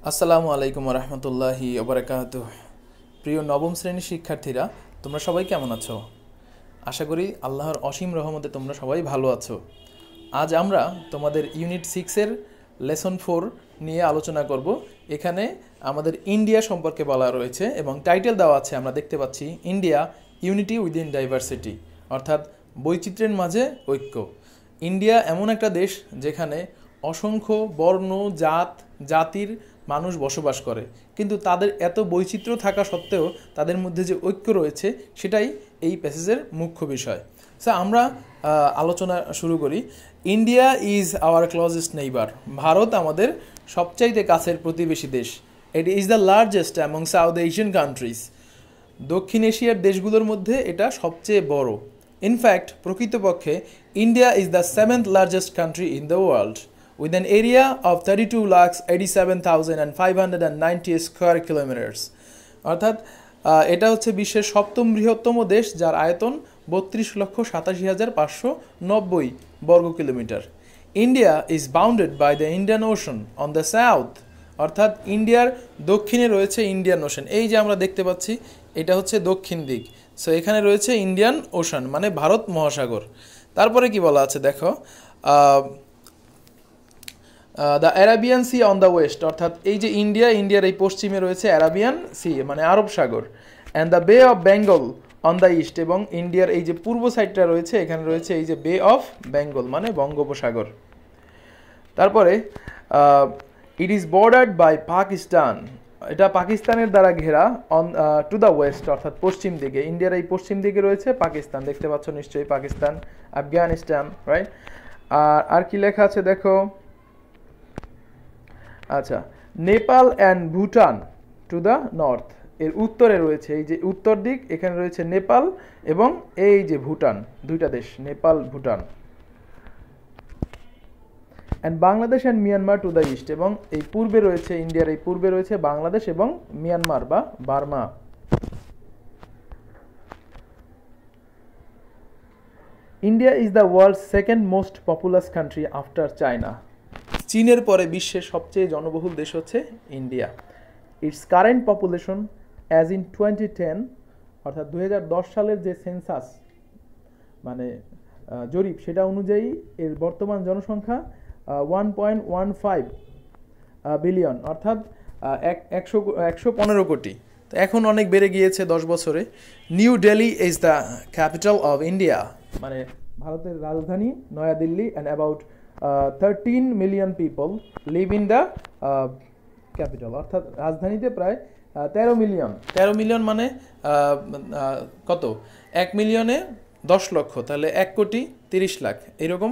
আসসালামু আলাইকুম রহমতুল্লাহি ওবরাকাতুহ। প্রিয় নবম শ্রেণীর শিক্ষার্থীরা, তোমরা সবাই কেমন আছো? আশা করি আল্লাহর অসীম রহমতে তোমরা সবাই ভালো আছো। আজ আমরা তোমাদের ইউনিট 6-এর লেসন 4 নিয়ে আলোচনা করব। এখানে আমাদের ইন্ডিয়া সম্পর্কে বলা রয়েছে এবং টাইটেল দেওয়া আছে, আমরা দেখতে পাচ্ছি, ইন্ডিয়া ইউনিটি উইদিন ডাইভার্সিটি, অর্থাৎ বৈচিত্র্যের মাঝে ঐক্য। ইন্ডিয়া এমন একটা দেশ যেখানে অসংখ্য বর্ণ জাতির মানুষ বসবাস করে, কিন্তু তাদের এত বৈচিত্র্য থাকা সত্ত্বেও তাদের মধ্যে যে ঐক্য রয়েছে সেটাই এই প্যাসেজের মুখ্য বিষয়। আমরা আলোচনা শুরু করি। India is our closest neighbour. Bharat আমাদের সবচাইতে কাছের প্রতিবেশী দেশ। It is the largest among south Asian countries. দক্ষিণ এশিয়ার দেশগুলোর মধ্যে এটা সবচেয়ে বড়। ইনফ্যাক্ট, প্রকৃতপক্ষে India is the 7th largest country in the world with an area of 32,87,590 square kilometres. অর্থাৎ এটা হচ্ছে বিশ্বের সপ্তম বৃহত্তম দেশ, যার আয়তন 32,87,590 বর্গ kilometre. India is bounded by the Indian Ocean on the south. অর্থাৎ ইন্ডিয়ার দক্ষিণে রয়েছে ইন্ডিয়ান ওশন। এই যে আমরা দেখতে পাচ্ছি, এটা হচ্ছে দক্ষিণ দিক। সো এখানে রয়েছে ইন্ডিয়ান ওশন, মানে ভারত মহাসাগর। তারপরে কি বলা আছে দেখো, the Arabian Sea on the west. অর্থাৎ এই যে ইন্ডিয়ার এই পশ্চিমে রয়েছে অ্যারাবিয়ান সি, মানে আরব সাগর। অ্যান্ড দ্য বে of Bengal on the east. এবং ইন্ডিয়ার এই যে পূর্ব সাইডটা রয়েছে, এখানে রয়েছে এই যে বে অফ বেঙ্গল, মানে বঙ্গোপসাগর। তারপরে ইট ইজ বর্ডার্ড বাই পাকিস্তান। এটা পাকিস্তানের দ্বারা ঘেরা অন টু দ্য ওয়েস্ট, অর্থাৎ পশ্চিম দিকে। ইন্ডিয়ার এই পশ্চিম দিকে রয়েছে পাকিস্তান, দেখতে পাচ্ছ নিশ্চয়ই, পাকিস্তান, আফগানিস্তান, রাইট। আর কি লেখা আছে দেখো, আচ্ছা, Nepal and Bhutan to the north. এর উত্তরে রয়েছে, এই যে উত্তর দিক, এখানে রয়েছে নেপাল এবং এই যে ভুটান, দুইটা দেশ, Nepal Bhutan. And Bangladesh and Myanmar to the east. এবং এই পূর্বে রয়েছে, ইন্ডিয়ার এই পূর্বে রয়েছে বাংলাদেশ এবং মিয়ানমার বা Burma. India is the world's second most populous country after China. চীনের পরে বিশ্বের সবচেয়ে জনবহুল দেশ হচ্ছে India. Its current population as in 2010, অর্থাৎ 2010 সালের যে সেন্সাস, মানে জরিপ, সেটা অনুযায়ী এর বর্তমান জনসংখ্যা 1.15 বিলিয়ন, অর্থাৎ 115 কোটি। তো এখন অনেক বেড়ে গিয়েছে 10 বছরে। New Delhi is the capital of India, মানে ভারতের রাজধানী Naya Dilli. And about 13 million people live in the capital. অর্থাৎ রাজধানীতে প্রায় 13 মিলিয়ন, মানে কত, 1 মিলিয়নে 10 লক্ষ, তাহলে 1,30,00,000, এরকম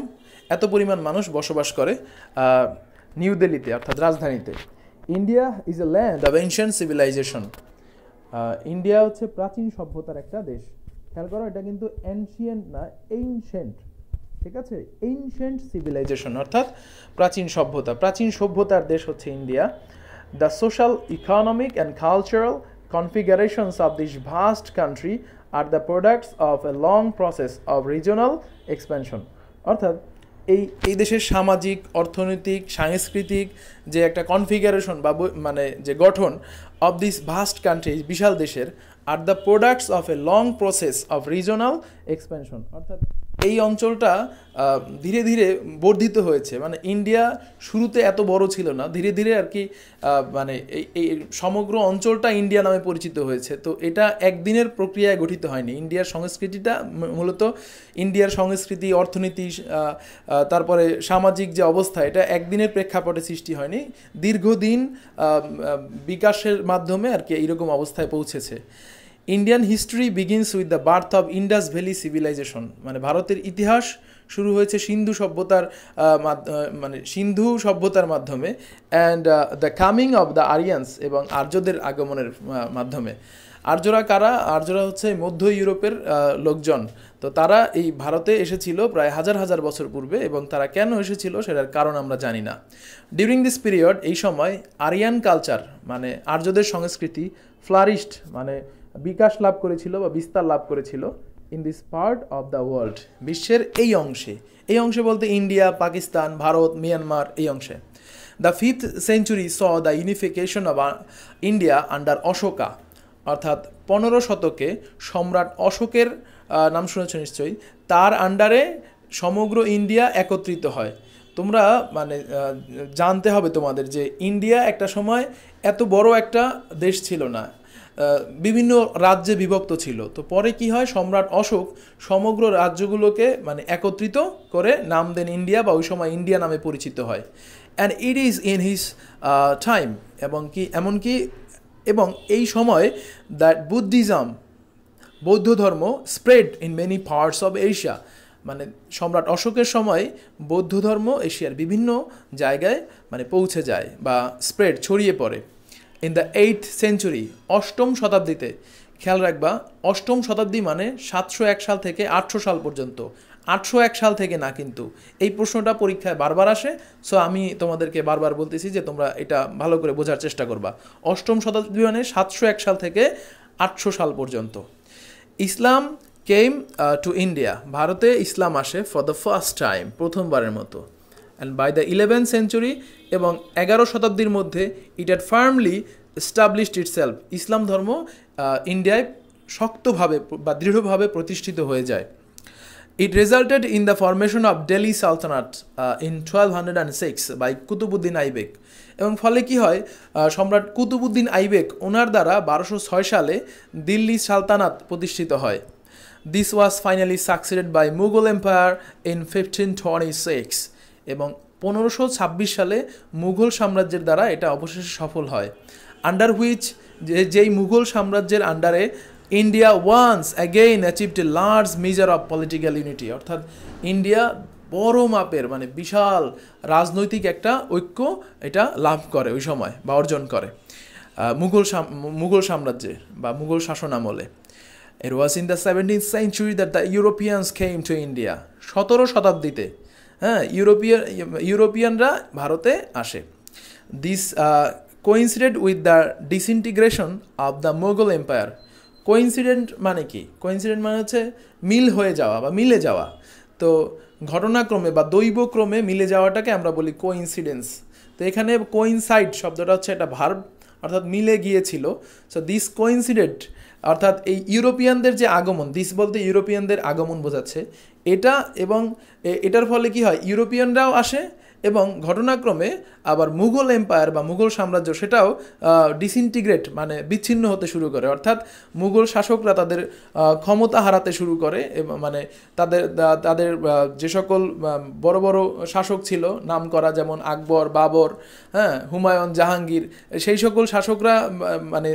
এত পরিমাণ মানুষ বসবাস করে নিউ দিল্লিতে, অর্থাৎ রাজধানীতে। India is a land of ancient civilization. India হচ্ছে প্রাচীন সভ্যতার একটা দেশ। খেয়াল করো, এটা কিন্তু এনশিয়েন্ট না, এনশিয়েন্ট, ঠিক আছে? এনশিয়েন্ট সিভিলাইজেশন অর্থাৎ প্রাচীন সভ্যতা। প্রাচীন সভ্যতার দেশ হচ্ছে India. The social, economic and cultural configurations of this vast country are the products of a long process of regional expansion. অর্থাৎ এই দেশের সামাজিক, অর্থনৈতিক, সাংস্কৃতিক যে একটা কনফিগারেশন বা মানে যে গঠন অফ দিস ভাস্ট কান্ট্রি, বিশাল দেশের, আর the products of a long process of regional expansion. অর্থাৎ এই অঞ্চলটা ধীরে ধীরে বর্ধিত হয়েছে। মানে ইন্ডিয়া শুরুতে এত বড় ছিল না, ধীরে ধীরে আর কি, মানে এই সমগ্র অঞ্চলটা ইন্ডিয়া নামে পরিচিত হয়েছে। তো এটা একদিনের প্রক্রিয়ায় গঠিত হয়নি। ইন্ডিয়ার সংস্কৃতিটা মূলত, ইন্ডিয়ার সংস্কৃতি, অর্থনীতি, তারপরে সামাজিক যে অবস্থা, এটা একদিনের প্রেক্ষাপটে সৃষ্টি হয়নি, দীর্ঘদিন বিকাশের মাধ্যমে আর কি এইরকম অবস্থায় পৌঁছেছে। Indian history begins with the birth of Indus Valley civilization. মানে ভারতের ইতিহাস শুরু হয়েছে সিন্ধু সভ্যতার মাধ্যমে। And the coming of the Aryans, এবং আর্যদের আগমনের মাধ্যমে। আর্যরা কারা? আর্যরা হচ্ছে মধ্য ইউরোপের লোকজন। তো তারা এই ভারতে এসেছিল প্রায় হাজার হাজার বছর পূর্বে, এবং তারা কেন এসেছিল সেটার কারণ আমরা জানি না। ডিউরিং দিস পিরিয়ড, এই সময় আরিয়ান কালচার, মানে আর্যদের সংস্কৃতি, ফ্লারিস্ট, মানে বিকাশ লাভ করেছিল বা বিস্তার লাভ করেছিল in this part of the world, বিশ্বের এই অংশে। এই অংশে বলতে ইন্ডিয়া, পাকিস্তান, ভারত, মিয়ানমার, এই অংশে। The 5th century saw the unification of India under Ashoka, অর্থাৎ 15 শতকে সম্রাট অশোকের নাম শুনেছ নিশ্চয়ই, তার আন্ডারে সমগ্র ইন্ডিয়া একত্রিত হয়। তোমরা মানে জানতে হবে তোমাদের যে ইন্ডিয়া একটা সময় এত বড় একটা দেশ ছিল না, বিভিন্ন রাজ্যে বিভক্ত ছিল। তো পরে কি হয়, সম্রাট অশোক সমগ্র রাজ্যগুলোকে মানে একত্রিত করে নাম দেন ইন্ডিয়া, বা ওই সময় ইন্ডিয়া নামে পরিচিত হয়। And it is in his time, এবং কি এমনকি এবং এই সময় দ্যাট বুদ্ধিজম, বৌদ্ধ ধর্ম spread in many parts of Asia, মানে সম্রাট অশোকের সময় বৌদ্ধ ধর্ম এশিয়ার বিভিন্ন জায়গায় মানে পৌঁছে যায় বা স্প্রেড ছড়িয়ে পড়ে। ইন দ্য 8th century, অষ্টম শতাব্দীতে, খেয়াল রাখবা অষ্টম শতাব্দী মানে 701 সাল থেকে 800 সাল পর্যন্ত, 801 সাল থেকে না, কিন্তু এই প্রশ্নটা পরীক্ষায় বারবার আসে। সো আমি তোমাদেরকে বারবার বলতেছি যে তোমরা এটা ভালো করে বোঝার চেষ্টা করবা। অষ্টম শতাব্দী মানে 701 সাল থেকে 800 সাল পর্যন্ত। ইসলাম কেম টু ইন্ডিয়া, ভারতে ইসলাম আসে ফর দ্য ফার্স্ট টাইম, প্রথমবারের মতো। And by the 11th century, এবং 11 শতাব্দীর মধ্যে it had firmly established itself, ইসলাম ধর্ম ইন্ডিয়ায় শক্তভাবে বা দৃঢ়ভাবে প্রতিষ্ঠিত হয়ে যায়। It resulted in the formation of Delhi sultanate in 1206 by Qutbuddin Aibak, এবং ফলে কি হয়, সম্রাট কুতুবউদ্দিন আইবেক ওনার দ্বারা 1206 সালে দিল্লি সালতানাত প্রতিষ্ঠিত হয়। This was finally succeeded by Mughal empire in 1526, এবং 1526 সালে মুঘল সাম্রাজ্যের দ্বারা এটা অবশেষে সফল হয়। আন্ডার হুইচ, যেই মুঘল সাম্রাজ্যের আন্ডারে India once again achieved a large measure of political unity, অর্থাৎ ইন্ডিয়া বড় মাপের মানে বিশাল রাজনৈতিক একটা ঐক্য এটা লাভ করে ওই সময় বা অর্জন করে মুঘল সাম্রাজ্যে বা মুঘল শাসন আমলে। It was in the 17th century that the Europeans came to India, 17 শতাব্দীতে হ্যাঁ ইউরোপিয়ানরা ভারতে আসে। This coincident with the disintegration of the Mughal empire. Coincident মানে কি? কোইন্সিডেন্ট মানে হচ্ছে মিল হয়ে যাওয়া বা মিলে যাওয়া। তো ঘটনাক্রমে বা দৈবক্রমে মিলে যাওয়াটাকে আমরা বলি কোইন্সিডেন্স। তো এখানে কোইনসাইড শব্দটা হচ্ছে এটা ভার্ব, অর্থাৎ মিলে গিয়েছিল। সো দিস কোইন্সিডেন্ট অর্থাৎ এই ইউরোপিয়ানদের যে আগমন, দিস বলতে ইউরোপিয়ানদের আগমন বোঝাচ্ছে এটা, এবং এটার ফলে কি হয়, ইউরোপিয়ানরাও আসে এবং ঘটনাক্রমে আবার মুঘল এম্পায়ার বা মুঘল সাম্রাজ্য সেটাও ডিসইন্টিগ্রেট মানে বিচ্ছিন্ন হতে শুরু করে, অর্থাৎ মুঘল শাসকরা তাদের ক্ষমতা হারাতে শুরু করে, এবং মানে তাদের যে সকল বড় বড় শাসক ছিল নাম করা, যেমন আকবর, বাবর, হ্যাঁ, হুমায়ুন, জাহাঙ্গীর, সেই সকল শাসকরা মানে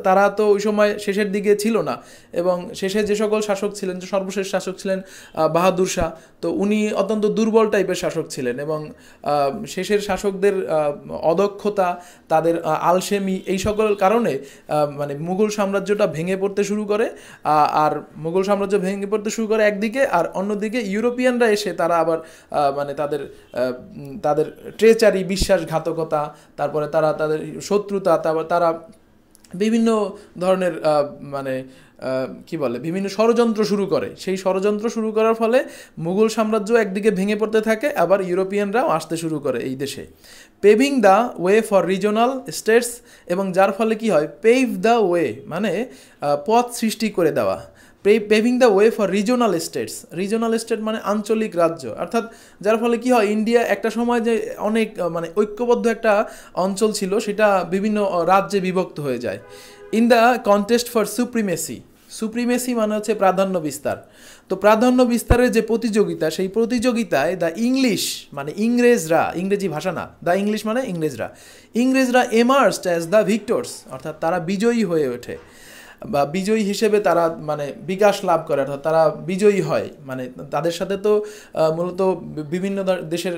তারা তো ওই সময় শেষের দিকে ছিল না, এবং শেষে যে সকল শাসক ছিলেন, যে সর্বশেষ শাসক ছিলেন বাহাদুর শাহ, তো উনি অত্যন্ত দুর্বল টাইপের শাসক ছিলেন, এবং শেষের শাসকদের অদক্ষতা, তাদের আলসেমি, এই সকল কারণে মানে মুঘল সাম্রাজ্যটা ভেঙে পড়তে শুরু করে। আর মুঘল সাম্রাজ্য ভেঙে পড়তে শুরু করে একদিকে, আর অন্যদিকে ইউরোপিয়ানরা এসে তারা আবার মানে তাদের ট্রেচারি, বিশ্বাসঘাতকতা, তারপরে তাদের শত্রুতা, তারপর তারা বিভিন্ন ধরনের মানে কি বলে বিভিন্ন ষড়যন্ত্র শুরু করে। সেই ষড়যন্ত্র শুরু করার ফলে মুঘল সাম্রাজ্য একদিকে ভেঙে পড়তে থাকে, আবার ইউরোপিয়ানরাও আসতে শুরু করে এই দেশে। Paving the way for regional states, এবং যার ফলে কি হয়, পেভ দ্য ওয়ে মানে পথ সৃষ্টি করে দেওয়া। Paving the way for regional states, regional state মানে আঞ্চলিক রাজ্য, অর্থাৎ যার ফলে কি হয়, ইন্ডিয়া একটা সময় যে অনেক মানে ঐক্যবদ্ধ একটা অঞ্চল ছিল সেটা বিভিন্ন রাজ্যে বিভক্ত হয়ে যায়। In the contest for supremacy মানে হচ্ছে প্রাধান্য বিস্তার। তো প্রাধান্য বিস্তারের যে প্রতিযোগিতা, সেই প্রতিযোগিতায় দ্য ইংলিশ মানে ইংরেজরা, ইংরেজি ভাষা না, দ্য ইংলিশ মানে ইংরেজরা এমার্জড অ্যাজ দ্য ভিক্টরস, অর্থাৎ তারা বিজয়ী হয়ে ওঠে বা বিজয়ী হিসেবে তারা মানে বিকাশ লাভ করে, অর্থাৎ তারা বিজয়ী হয়। মানে তাদের সাথে তো মূলত বিভিন্ন দেশের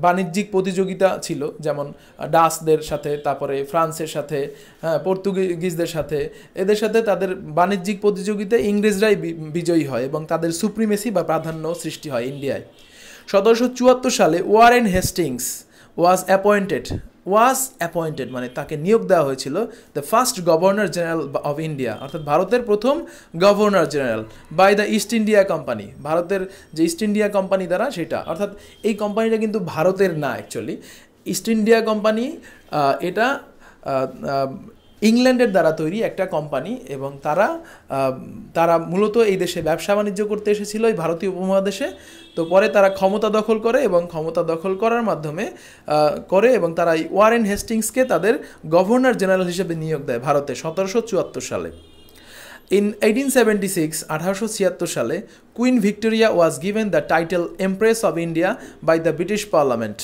বাণিজ্যিক প্রতিযোগিতা ছিল, যেমন ডাচদের সাথে, তারপরে ফ্রান্সের সাথে, হ্যাঁ, পর্তুগিজদের সাথে, এদের সাথে তাদের বাণিজ্যিক প্রতিযোগিতায় ইংরেজরাই বিজয়ী হয় এবং তাদের সুপ্রিমেসি বা প্রাধান্য সৃষ্টি হয় ইন্ডিয়ায়। 1774 সালে ওয়ারেন হেস্টিংস ওয়াজ অ্যাপয়েন্টেড মানে তাকে নিয়োগ দেওয়া হয়েছিল the first governor general of India, অর্থাৎ ভারতের প্রথম governor general by the East India Company, ভারতের যে ইস্ট ইন্ডিয়া কোম্পানি দ্বারা সেটা, অর্থাৎ এই কোম্পানিটা কিন্তু ভারতের না অ্যাকচুয়ালি, ইস্ট ইন্ডিয়া কোম্পানি এটা ইংল্যান্ডের দ্বারা তৈরি একটা কোম্পানি, এবং তারা মূলত এই দেশে ব্যবসা বাণিজ্য করতে এসেছিল এই ভারতীয় উপমহাদেশে। তো পরে তারা ক্ষমতা দখল করে, এবং ক্ষমতা দখল করার মাধ্যমে এবং তারা ওয়ারেন হেস্টিংসকে তাদের গভর্নর জেনারেল হিসেবে নিয়োগ দেয় ভারতে 1774 সালে। In 1876, 1876 সালে, Queen Victoria was given the title empress of India by the British parliament.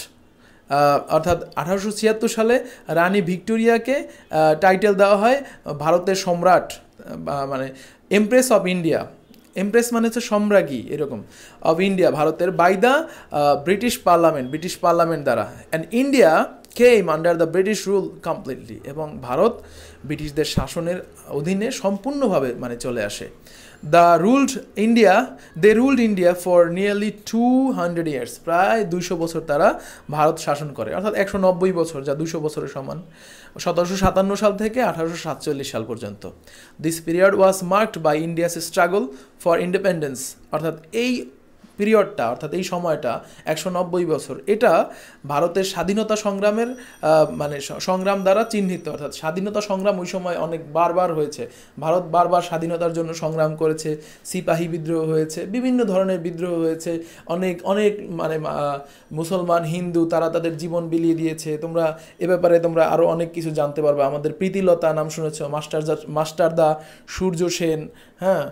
অর্থাৎ 1876 সালে রানী ভিক্টোরিয়াকে টাইটেল দেওয়া হয় ভারতের সম্রাট, মানে এমপ্রেস অফ ইন্ডিয়া। এমপ্রেস মানে হচ্ছে সম্রাজ্ঞী, এরকম, অফ ইন্ডিয়া, ভারতের, বাই দ্য ব্রিটিশ পার্লামেন্ট দ্বারা। And India came under the British rule completely, এবং ভারত ব্রিটিশদের শাসনের অধীনে সম্পূর্ণভাবে মানে চলে আসে। They ruled India for nearly 200 years, প্রায় 200 বছর তারা ভারত শাসন করে, অর্থাৎ 190 বছর, যা 200 বছরের সমান, 1757 সাল থেকে 1847 সাল পর্যন্ত। This period was marked by India's struggle for independence, অর্থাৎ এই পিরিয়ডটা, অর্থাৎ এই সময়টা 190 বছর, এটা ভারতের স্বাধীনতা সংগ্রামের মানে সংগ্রাম দ্বারা চিহ্নিত। অর্থাৎ স্বাধীনতা সংগ্রাম ওই সময় অনেক বারবার হয়েছে, ভারত বারবার স্বাধীনতার জন্য সংগ্রাম করেছে, সিপাহী বিদ্রোহ হয়েছে, বিভিন্ন ধরনের বিদ্রোহ হয়েছে, অনেক মানে মুসলমান, হিন্দু, তারা তাদের জীবন বিলিয়ে দিয়েছে। তোমরা এ ব্যাপারে তোমরা আরও অনেক কিছু জানতে পারবে। আমাদের প্রীতিলতা নাম শুনেছ, মাস্টারদা সূর্য সেন, হ্যাঁ,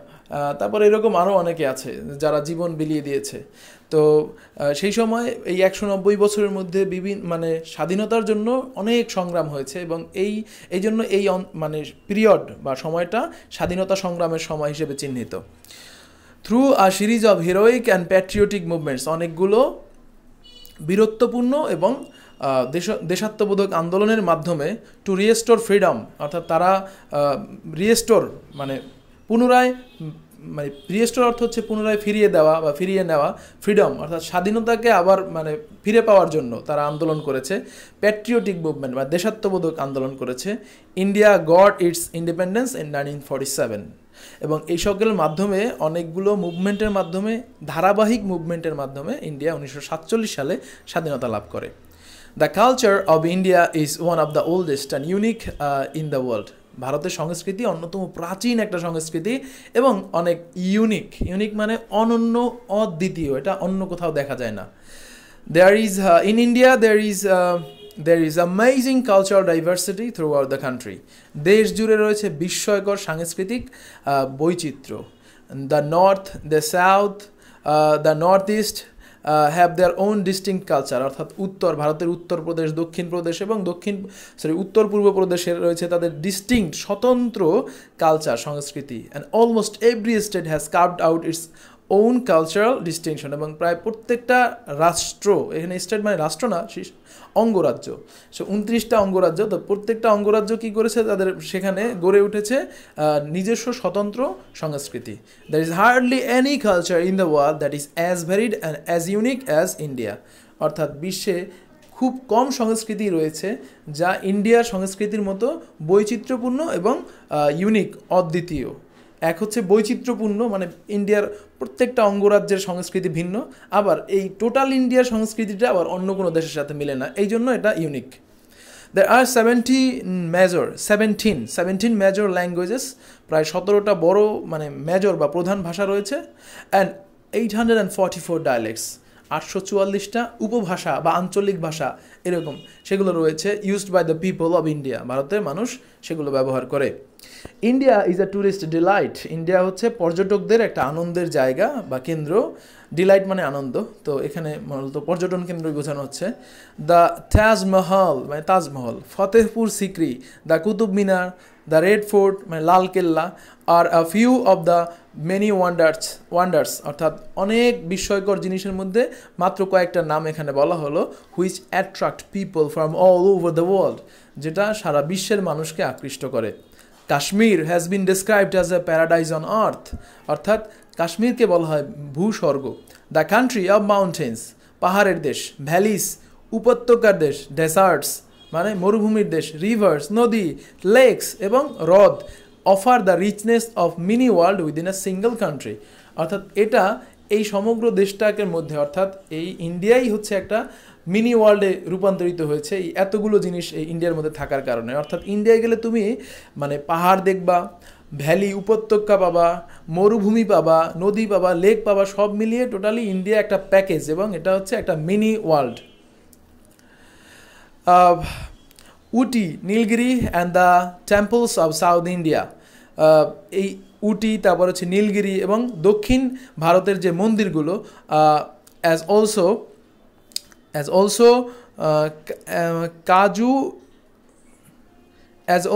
তারপর এরকম আরও অনেকে আছে যারা জীবন বিলিয়ে দিয়েছে। তো সেই সময় এই 190 বছরের মধ্যে মানে স্বাধীনতার জন্য অনেক সংগ্রাম হয়েছে, এবং এই জন্য এই মানে পিরিয়ড বা সময়টা স্বাধীনতা সংগ্রামের সময় হিসেবে চিহ্নিত। Through a series of heroic and patriotic movements, অনেকগুলো বীরত্বপূর্ণ এবং দেশাত্মবোধক আন্দোলনের মাধ্যমে, টু রিস্টোর ফ্রিডম, অর্থাৎ তারা রিস্টোর মানে পুনরায়, মানে রিস্টোর অর্থ হচ্ছে পুনরায় ফিরিয়ে দেওয়া বা ফিরিয়ে নেওয়া, ফ্রিডম অর্থাৎ স্বাধীনতাকে আবার মানে ফিরে পাওয়ার জন্য তারা আন্দোলন করেছে। প্যাট্রিয়টিক মুভমেন্ট বা দেশাত্মবোধক আন্দোলন করেছে। India goat its independence in 1947, এবং এই সকলের মাধ্যমে, অনেকগুলো মুভমেন্টের মাধ্যমে, ধারাবাহিক মুভমেন্টের মাধ্যমে ইন্ডিয়া 1947 সালে স্বাধীনতা লাভ করে। The culture of India is one of the oldest and unique in the world. ভারতের সংস্কৃতি অন্যতম প্রাচীন একটা সংস্কৃতি এবং অনেক ইউনিক মানে অনন্য, অদ্বিতীয়, এটা অন্য কোথাও দেখা যায় না। In India there is amazing cultural diversity throughout the country. দেশ জুড়ে রয়েছে বিস্ময়কর সাংস্কৃতিক বৈচিত্র্য। The north, the south, the northeast have their own distinct culture, অর্থাৎ ভারতের উত্তরপ্রদেশ, দক্ষিণ প্রদেশ এবং উত্তর পূর্ব প্রদেশের রয়েছে তাদের ডিস্টিংক্ট, স্বতন্ত্র কালচার, সংস্কৃতি। and almost every state has carved out its own cultural distinction, এবং প্রায় প্রত্যেকটা রাষ্ট্র, এখানে স্টেট মানে রাষ্ট্র না, অঙ্গরাজ্য, 29টা অঙ্গরাজ্য, তো প্রত্যেকটা অঙ্গরাজ্য কী করেছে, তাদের সেখানে গড়ে উঠেছে নিজস্ব স্বতন্ত্র সংস্কৃতি। There is hardly any culture in the world that is as varied and as unique as India, অর্থাৎ বিশ্বে খুব কম সংস্কৃতি রয়েছে যা ইন্ডিয়ার সংস্কৃতির মতো বৈচিত্র্যপূর্ণ এবং ইউনিক, অদ্বিতীয়। এক হচ্ছে বৈচিত্র্যপূর্ণ, মানে ইন্ডিয়ার প্রত্যেকটা অঙ্গরাজ্যের সংস্কৃতি ভিন্ন, আবার এই টোটাল ইন্ডিয়ার সংস্কৃতিটা আবার অন্য কোনো দেশের সাথে মিলে না, এই জন্য এটা unique. There are 17 major languages, প্রায় 17টা বড় মানে মেজর বা প্রধান ভাষা রয়েছে, and 844 dialects, 844টা উপভাষা বা আঞ্চলিক ভাষা এরকম সেগুলো রয়েছে, used by the people of India, ভারতের মানুষ সেগুলো ব্যবহার করে। India is a tourist delight, India হচ্ছে পর্যটকদের একটা আনন্দের জায়গা বা কেন্দ্র। ডিলাইট মানে আনন্দ, তো এখানে মূলত পর্যটন কেন্দ্রই বোঝানো হচ্ছে। দ্য তাজমহল মানে Taj Mahal, Fatehpur Sikri, the Qutub Minar, the red fort মানে লাল কেল্লা, আর a few of the many wonders, অর্থাৎ অনেক বিস্ময়কর জিনিসের মধ্যে মাত্র কয়েকটা নাম এখানে বলা হলো, which attract people from all over the world, যেটা সারা বিশ্বের মানুষকে আকৃষ্ট করে। Kashmir has been described as a paradise on earth, অর্থাৎ কাশ্মীরকে বলা হয় ভূস্বর্গ। দ্য কান্ট্রি অফ মাউন্টেন্স, পাহাড়ের দেশ, ভ্যালিস, উপত্যকার দেশ, ডেসার্টস মানে মরুভূমির দেশ, রিভার্স নদী, লেকস এবং হ্রদ, offer the richness of mini world within a single country, অর্থাৎ এটা এই সমগ্র দেশটাকে মধ্যে, অর্থাৎ এই ইন্ডিয়াই হচ্ছে একটা মিনি ওয়ার্ল্ডে রূপান্তরিত হয়েছে এই এতগুলো জিনিস এই ইন্ডিয়ার মধ্যে থাকার কারণে। অর্থাৎ ইন্ডিয়ায় গেলে তুমি মানে পাহাড় দেখবা, ভ্যালি উপত্যকা পাবা, মরুভূমি পাবা, নদী পাবা, লেক পাবা, সব মিলিয়ে টোটালি ইন্ডিয়া একটা প্যাকেজ, এবং এটা হচ্ছে একটা mini world. Ooty, Nilgiri and the temples of south India, এই উটি, তারপর হচ্ছে নীলগিরি এবং দক্ষিণ ভারতের যে মন্দিরগুলো, as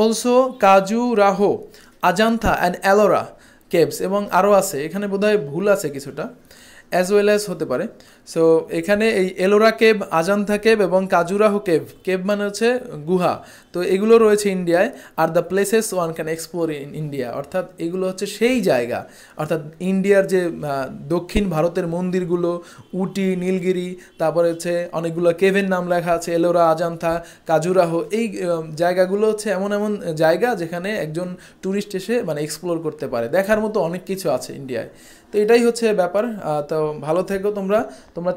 also Khajuraho, Ajanta and Ellora caves, এবং আরও আছে, এখানে বোধহয় ভুল আছে কিছুটা, অ্যাজ ওয়েল অ্যাজ হতে পারে। সো এখানে এই এলোরা কেভ, আজান্থা কেভ এবং কাজুরাহো কেভ, কেভ মানে হচ্ছে গুহা, তো এগুলো রয়েছে ইন্ডিয়ায়। Are the places one can explore in India, অর্থাৎ এগুলো হচ্ছে সেই জায়গা, অর্থাৎ ইন্ডিয়ার যে দক্ষিণ ভারতের মন্দিরগুলো, উটি, নীলগিরি, তারপরে হচ্ছে অনেকগুলো কেভের নাম লেখা আছে, এলোরা, আজান্থা, কাজুরাহো, এই জায়গাগুলো হচ্ছে এমন এমন জায়গা যেখানে একজন ট্যুরিস্ট এসে মানে এক্সপ্লোর করতে পারে, দেখার মতো অনেক কিছু আছে ইন্ডিয়ায়। তো এটাই হচ্ছে ব্যাপার। তো ভালো থেকো তোমরা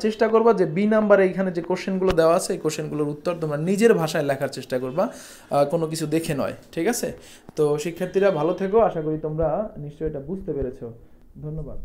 চেষ্টা করবা যে বি নাম্বারে এইখানে যে কোশ্চেনগুলো দেওয়া আছে এই কোশ্চেনগুলোর উত্তর তোমরা নিজের ভাষায় লেখার চেষ্টা করবা, কোনো কিছু দেখে নয়, ঠিক আছে? তো শিক্ষার্থীরা ভালো থেকো, আশা করি তোমরা নিশ্চয়ই এটা বুঝতে পেরেছো। ধন্যবাদ।